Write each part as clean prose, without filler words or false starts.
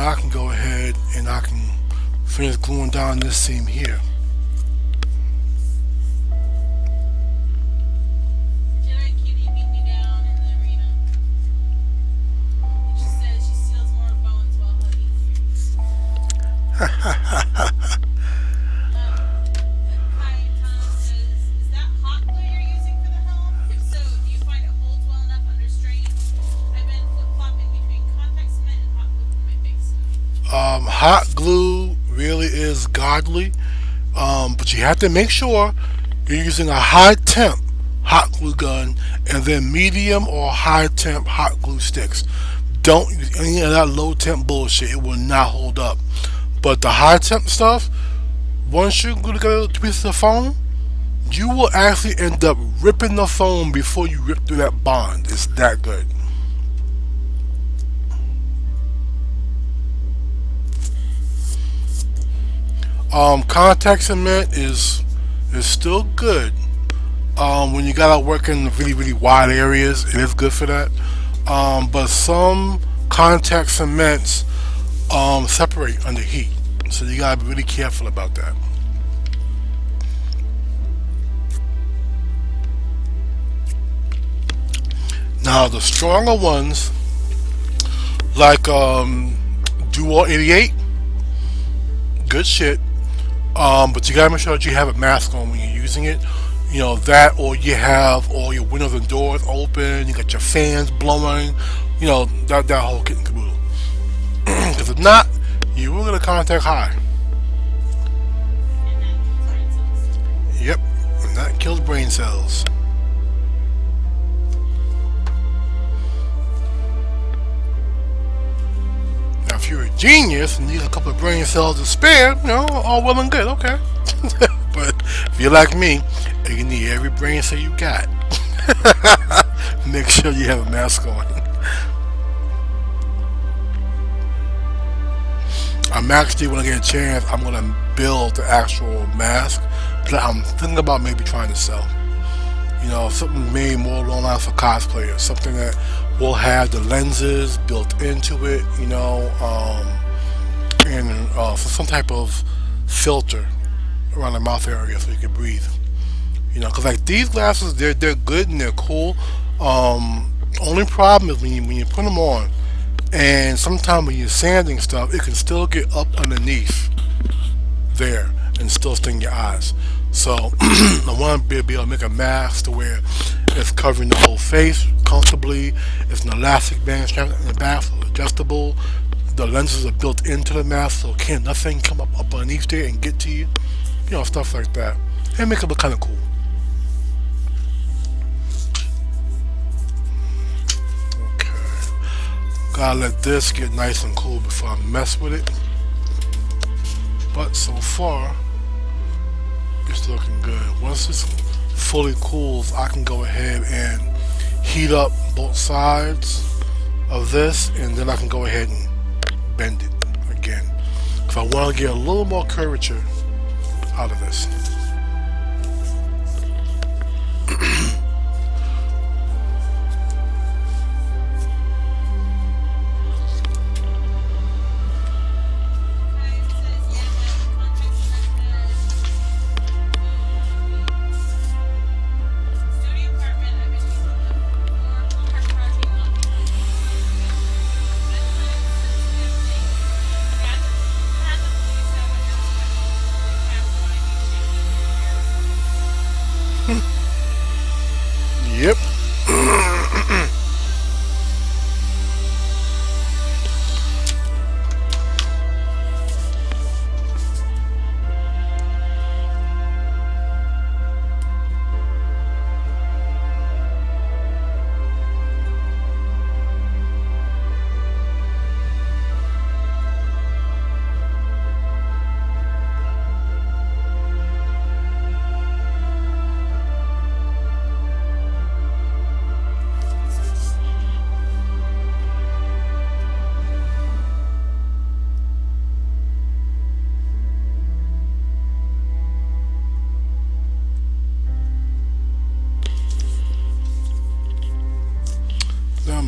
I can go ahead and I can finish gluing down this seam here. Hot glue really is godly, but you have to make sure you're using a high temp hot glue gun and then medium or high temp hot glue sticks. Don't use any of that low temp bullshit, it will not hold up. But the high temp stuff, once you glue together two pieces of foam, you will actually end up ripping the foam before you rip through that bond. It's that good. Contact cement is still good. When you gotta work in really wide areas, it is good for that. But some contact cements separate under heat, so you gotta be really careful about that. Now the stronger ones, like Duo 88, good shit. But you gotta make sure that you have a mask on when you're using it. You know that, or you have all your windows and doors open. You got your fans blowing. You know that whole kit and caboodle. Because if not, you will get a contact high. Yep, and that kills brain cells. Now, if you're a genius and need a couple of brain cells to spare, you know, all well and good, okay. But if you're like me, and you need every brain cell you got, make sure you have a mask on. I'm actually, when I get a chance, I'm gonna build the actual mask that I'm thinking about maybe trying to sell. You know, something made more along the lines for cosplayers, something that will have the lenses built into it, you know, and for some type of filter around the mouth area so you can breathe. You know, because like these glasses, they're good and they're cool. Only problem is when you put them on, and sometimes when you're sanding stuff, it can still get up underneath there and still sting your eyes. So I want to be able to make a mask to where it's covering the whole face comfortably. It's an elastic band strap in the back, so it's adjustable. The lenses are built into the mask, so nothing come up underneath there and get to you. You know, stuff like that, and make it look kind of cool. Okay, gotta let this get nice and cool before I mess with it. But so far, it's looking good. Once this fully cools, I can go ahead and heat up both sides of this, and then I can go ahead and bend it again, because I want to get a little more curvature out of this. Yep.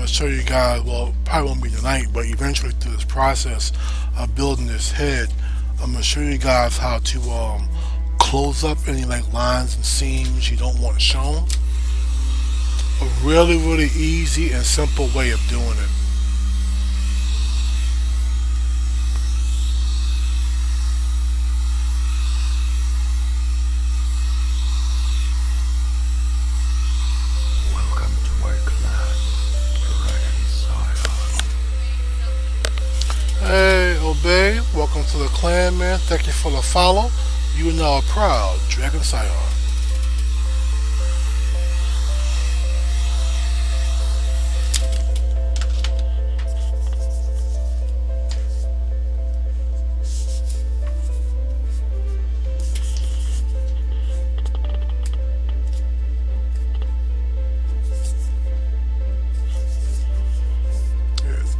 going to show you guys, well, probably won't be tonight, but eventually through this process of building this head, I'm going to show you guys how to close up any like lines and seams you don't want shown. A really, really easy and simple way of doing it. Hey, Obey, welcome to the clan, man. Thank you for the follow. You are now a proud Dragon Scion.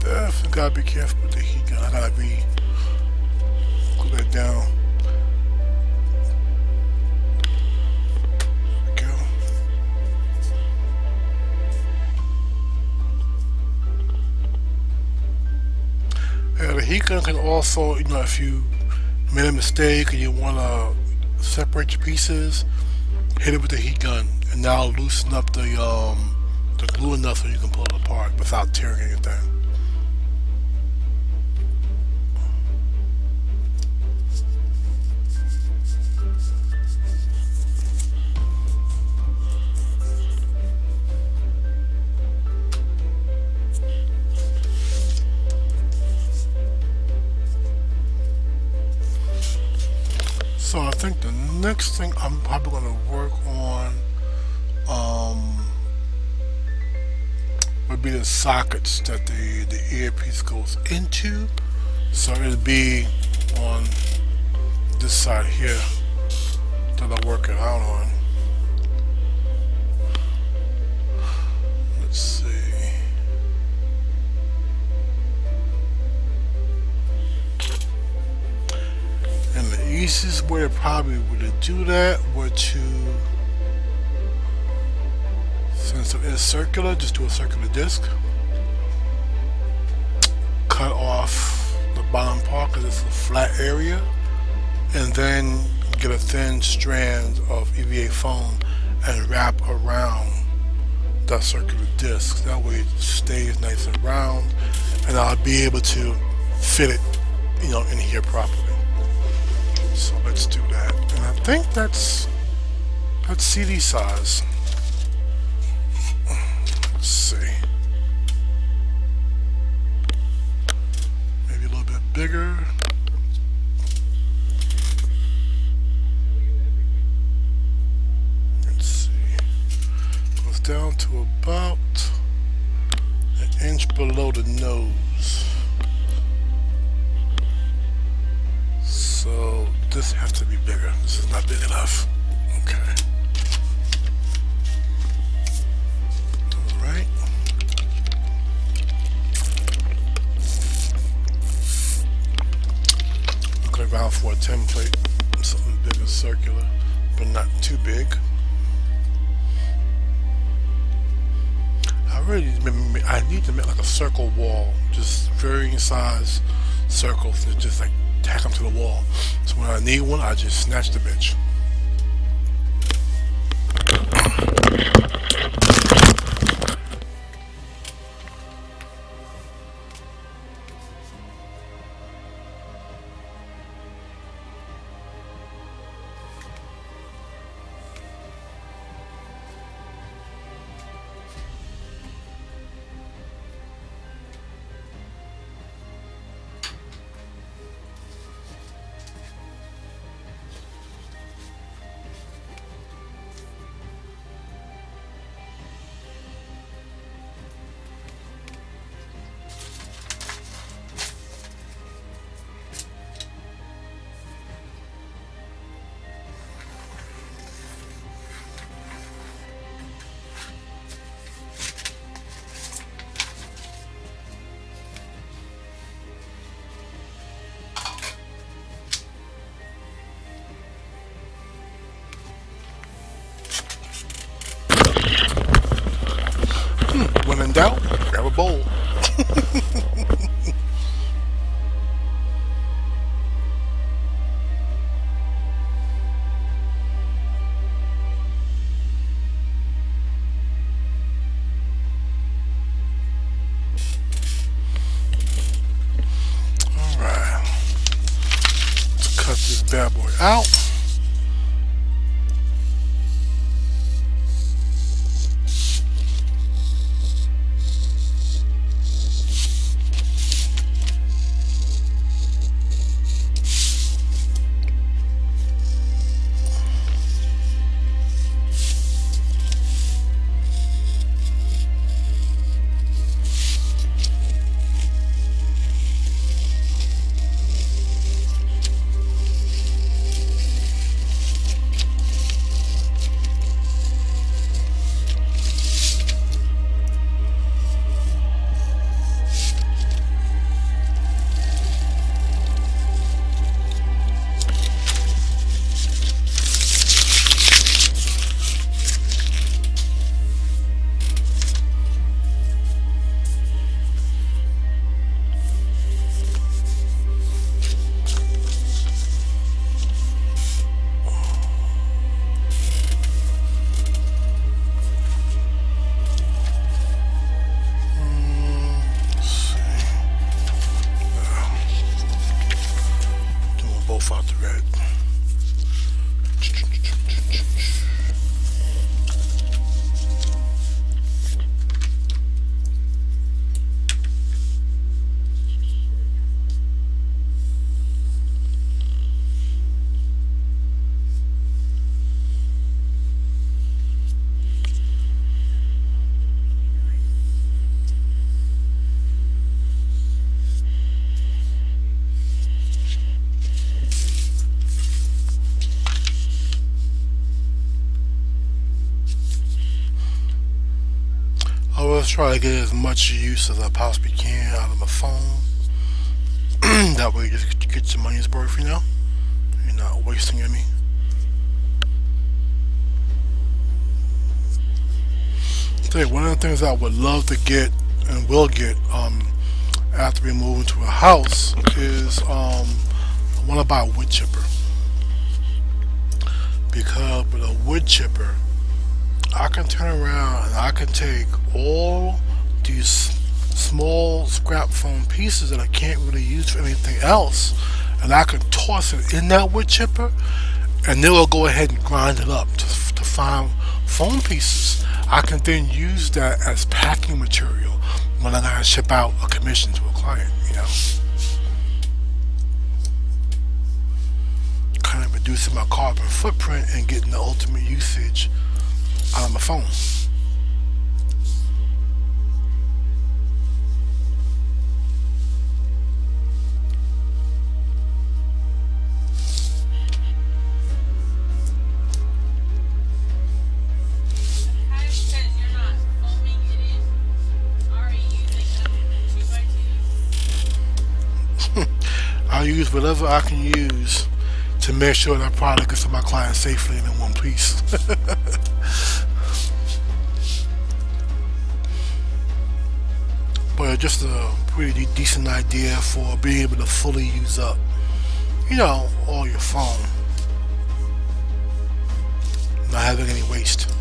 Definitely gotta be careful with the heat gun. I gotta be glue that down. There we go. Yeah, the heat gun can also, you know, if you made a mistake and you wanna separate your pieces, hit it with the heat gun, and now loosen up the glue enough so you can pull it apart without tearing anything. So I think the next thing I'm probably going to work on would be the sockets that the earpiece goes into. So it'd be on this side here that I work it out on. Let's see. And the easiest way probably would do that would to, since it is circular, just do a circular disc. Cut off the bottom part because it's a flat area, and then get a thin strand of EVA foam and wrap around that circular disc. That way it stays nice and round, and I'll be able to fit it, you know, in here properly. So let's do that, and I think that's CD size. Let's see, maybe a little bit bigger. Let's see, goes down to about an inch below the nose. So this has to be bigger. This is not big enough. Okay. Alright. Looking around for a template. Something big and circular, but not too big. I need to make like a circle wall. Just varying size circles and just like tack them to the wall. So when I need one, I just snatch the bitch. When in doubt, grab a a bowl. Alright. Let's cut this bad boy out. Out the red. I always try to get as much use as I possibly can out of my phone. That way you just get your money's worth, you know? You're not wasting any. Tell you, one of the things I would love to get and will get after we move into a house is I want to buy a wood chipper. Because with a wood chipper, I can turn around and I can take all these small scrap foam pieces that I can't really use for anything else, and I can toss it in that wood chipper, and then we'll go ahead and grind it up to find foam pieces. I can then use that as packing material when I gotta ship out a commission to a client, you know. Kind of reducing my carbon footprint and getting the ultimate usage out of my phone. I use whatever I can use to make sure that product gets to my client safely and in one piece. But just a pretty decent idea for being able to fully use up, you know, all your phone, not having any waste.